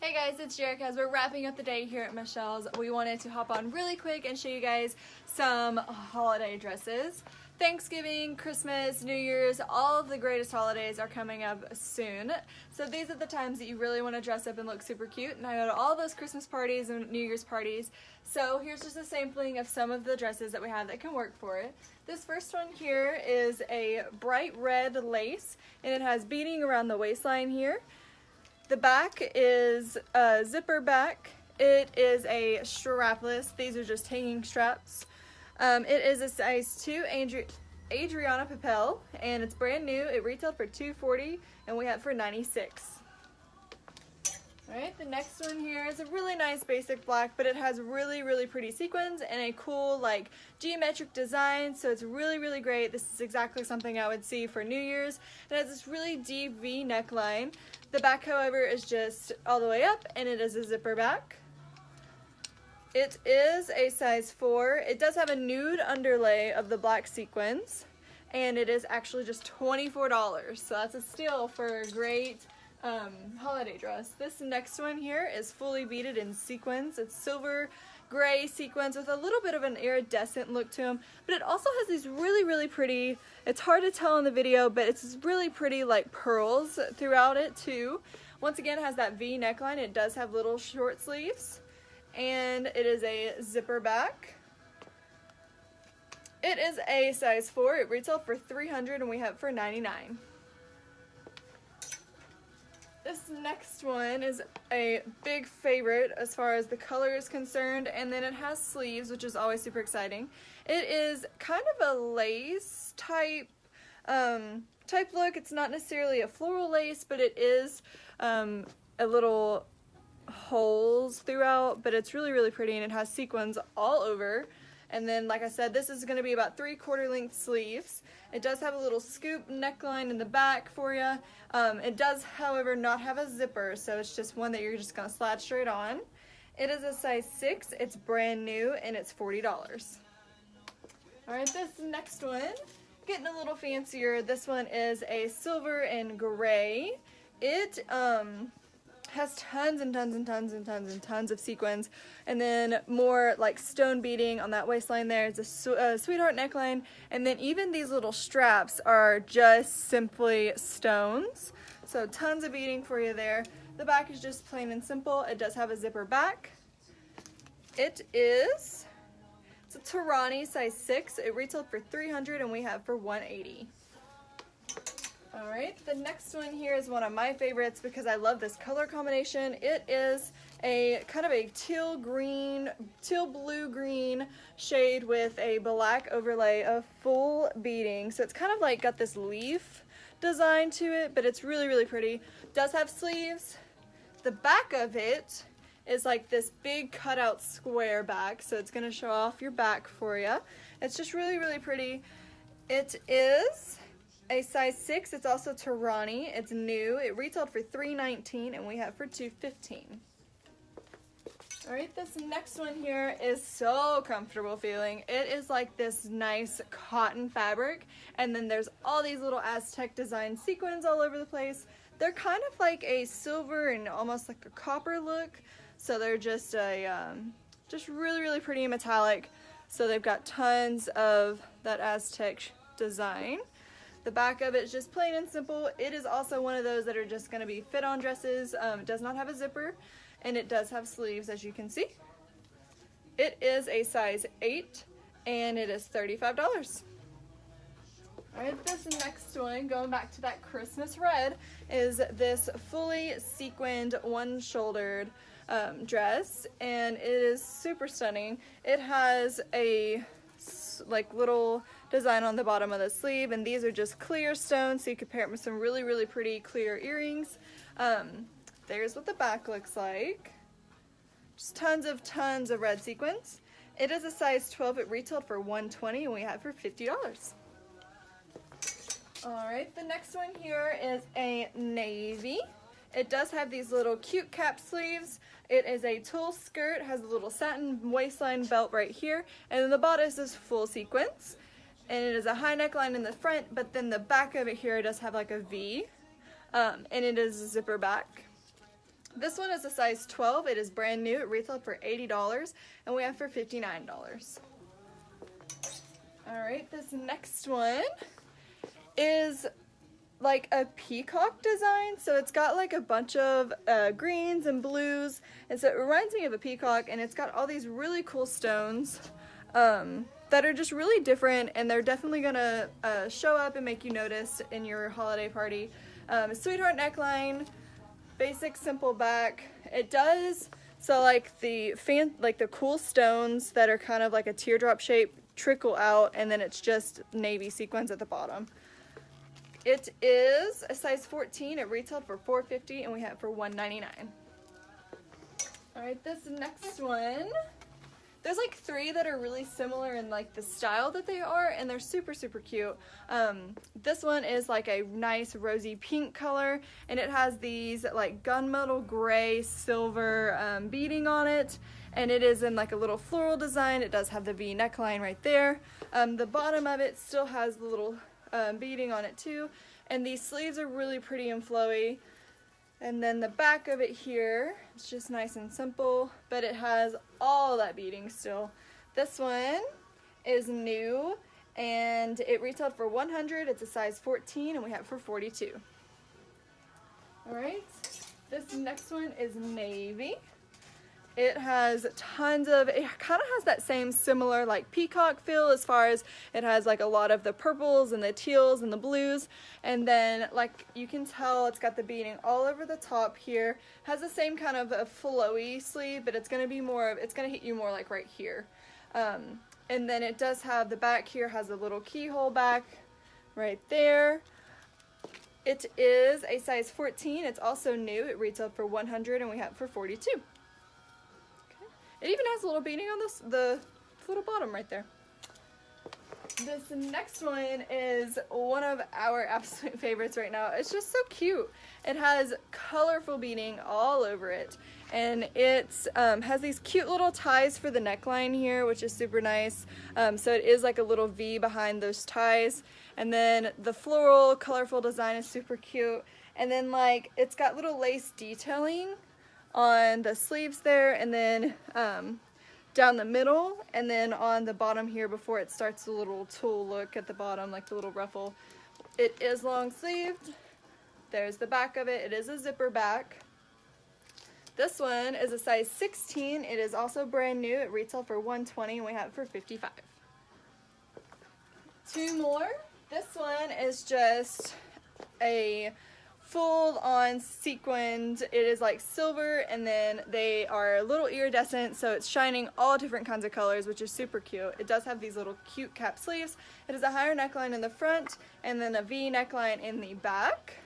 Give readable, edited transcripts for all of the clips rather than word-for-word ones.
Hey guys, it's Jerica. As we're wrapping up the day here at Michelle's, we wanted to hop on really quick and show you guys some holiday dresses. Thanksgiving, Christmas, New Year's, all of the greatest holidays are coming up soon. So these are the times that you really want to dress up and look super cute. And I go to all those Christmas parties and New Year's parties. So here's just a sampling of some of the dresses that we have that can work for it. This first one here is a bright red lace, and it has beading around the waistline here. The back is a zipper back. It is a strapless. These are just hanging straps. It is a size 2 Adriana Papel, and it's brand new. It retailed for $240, and we have it for $96. Alright, the next one here is a really nice basic black, but it has really pretty sequins and a cool like geometric design, so it's really great. This is exactly something I would see for New Year's. It has this really deep V neckline. The back, however, is just all the way up, and it is a zipper back. It is a size 4. It does have a nude underlay of the black sequins, and it is actually just $24, so that's a steal for a great holiday dress. This next one here is fully beaded in sequins. It's silver gray sequins with a little bit of an iridescent look to them, but it also has these really pretty, it's hard to tell in the video, but it's really pretty like pearls throughout it too. Once again, it has that V neckline. It does have little short sleeves, and it is a zipper back. It is a size 4. It retailed for $300, and we have it for $99. This next one is a big favorite as far as the color is concerned, and then it has sleeves, which is always super exciting. It is kind of a lace type look. It's not necessarily a floral lace, but it is a little holes throughout, but it's really pretty, and it has sequins all over. And then, like I said, this is going to be about 3/4 length sleeves. It does have a little scoop neckline in the back for you. It does, however, not have a zipper, so it's just one that you're just going to slide straight on. It is a size 6. It's brand new, and it's $40. Alright, this next one, getting a little fancier. This one is a silver and gray. It has tons of sequins, and then more like stone beading on that waistline there. It's a sweetheart neckline, and then even these little straps are just simply stones, so tons of beading for you there. The back is just plain and simple. It does have a zipper back. It's a Tarani size 6. It retailed for $300, and we have for $180. Alright, the next one here is one of my favorites because I love this color combination. It is a kind of a teal blue green shade with a black overlay of full beading. So it's kind of like got this leaf design to it, but it's really pretty. It does have sleeves. The back of it is like this big cutout square back, so it's going to show off your back for you. It's just really pretty. It is a size 6. It's also Tarani. It's new. It retailed for $319, and we have for $215. Alright, this next one here is so comfortable feeling. It is like this nice cotton fabric, and then there's all these little Aztec design sequins all over the place. They're kind of like a silver and almost like a copper look, so they're just a just really pretty metallic. So they've got tons of that Aztec design. The back of it is just plain and simple. It is also one of those that are just going to be fit-on dresses. It does not have a zipper, and it does have sleeves, as you can see. It is a size 8, and it is $35. Alright, this next one, going back to that Christmas red, is this fully sequined, one-shouldered dress, and it is super stunning. It has a like little design on the bottom of the sleeve, and these are just clear stones, so you could pair it with some really pretty clear earrings. There's what the back looks like. Just tons of red sequins. It is a size 12. It retailed for $120, and we have it for $50. Alright, the next one here is a navy. It does have these little cute cap sleeves. It is a tulle skirt, has a little satin waistline belt right here, and then the bodice is full sequins. And it is a high neckline in the front, but then the back of it here does have like a V, and it is a zipper back. This one is a size 12. It is brand new. It retailed for $80 and we have for $59. Alright, this next one is like a peacock design. So it's got like a bunch of greens and blues, and so it reminds me of a peacock, and it's got all these really cool stones that are just really different, and they're definitely gonna show up and make you notice in your holiday party. Sweetheart neckline, basic simple back. It does, so like the cool stones that are kind of like a teardrop shape trickle out, and then it's just navy sequins at the bottom. It is a size 14. It retailed for $4.50 and we have it for $1.99. Alright, this next one, there's like 3 that are really similar in like the style that they are, and they're super cute. This one is like a nice rosy pink color, and it has these like gunmetal gray silver beading on it, and it is in like a little floral design. It does have the V neckline right there. The bottom of it still has the little beading on it too, and these sleeves are really pretty and flowy. And then the back of it here, it's just nice and simple, but it has all that beading still. This one is new, and it retailed for $100. It's a size 14, and we have it for $42. Alright, this next one is navy. It has tons of, it kind of has that same similar like peacock feel, as far as it has like a lot of the purples and the teals and the blues, and then like you can tell it's got the beading all over the top here. Has the same kind of a flowy sleeve, but it's going to be more of, it's going to hit you more like right here. And then it does have the back here, has a little keyhole back right there. It is a size 14. It's also new. It retailed for $100 and we have it for $42. It even has a little beading on the little bottom right there. This next one is one of our absolute favorites right now. It's just so cute. It has colorful beading all over it, and it has these cute little ties for the neckline here, which is super nice. So it is like a little V behind those ties, and then the floral colorful design is super cute, and then like it's got little lace detailing on the sleeves there, and then down the middle, and then on the bottom here before it starts the little tulle look at the bottom, like the little ruffle. It is long sleeved. There's the back of it. It is a zipper back. This one is a size 16. It is also brand new. It retailed for $120 and we have it for $55. 2 more. This one is just a full-on sequined. It is like silver, and then they are a little iridescent, so it's shining all different kinds of colors, which is super cute. It does have these little cute cap sleeves. It is a higher neckline in the front and then a V neckline in the back.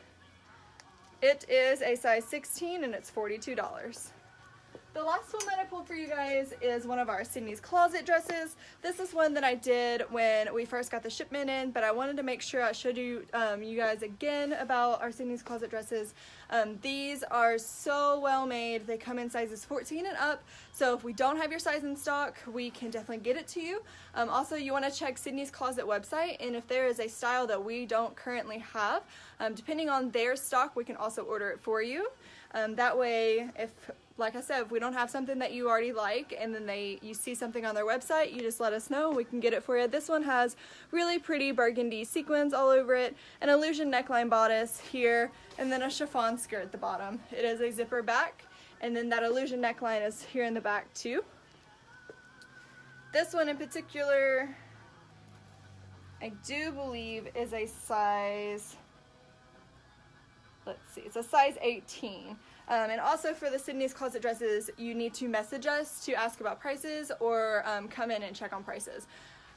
It is a size 16 and it's $42. The last one that I pulled for you guys is one of our Sydney's Closet dresses. This is one that I did when we first got the shipment in, but I wanted to make sure I showed you you guys again about our Sydney's Closet dresses. These are so well made. They come in sizes 14 and up, so if we don't have your size in stock, we can definitely get it to you. Also, you want to check Sydney's Closet website, and if there is a style that we don't currently have, depending on their stock, we can also order it for you. That way, like I said, if we don't have something that you already like, and then you see something on their website, you just let us know, we can get it for you. This one has really pretty burgundy sequins all over it, an illusion neckline bodice here, and then a chiffon skirt at the bottom. It is a zipper back, and then that illusion neckline is here in the back too. This one in particular, I do believe is a size, let's see, it's a size 18. And also for the Sydney's Closet dresses, you need to message us to ask about prices or come in and check on prices.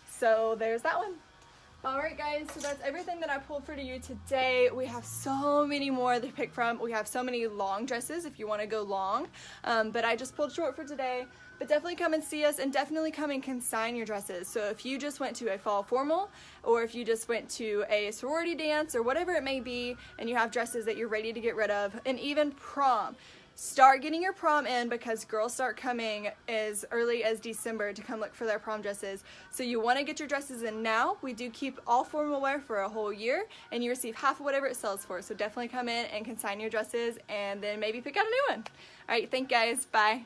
So there's that one. Alright guys, so that's everything that I pulled for you today. We have so many more to pick from. We have so many long dresses if you want to go long, but I just pulled short for today. But definitely come and see us, and definitely come and consign your dresses. So if you just went to a fall formal, or if you just went to a sorority dance, or whatever it may be, and you have dresses that you're ready to get rid of, and even prom. start getting your prom in, because girls start coming as early as December to come look for their prom dresses. So you want to get your dresses in now. We do keep all formal wear for a whole year, and you receive half of whatever it sells for. So definitely come in and consign your dresses, and then maybe pick out a new one. All right, thank you guys. Bye.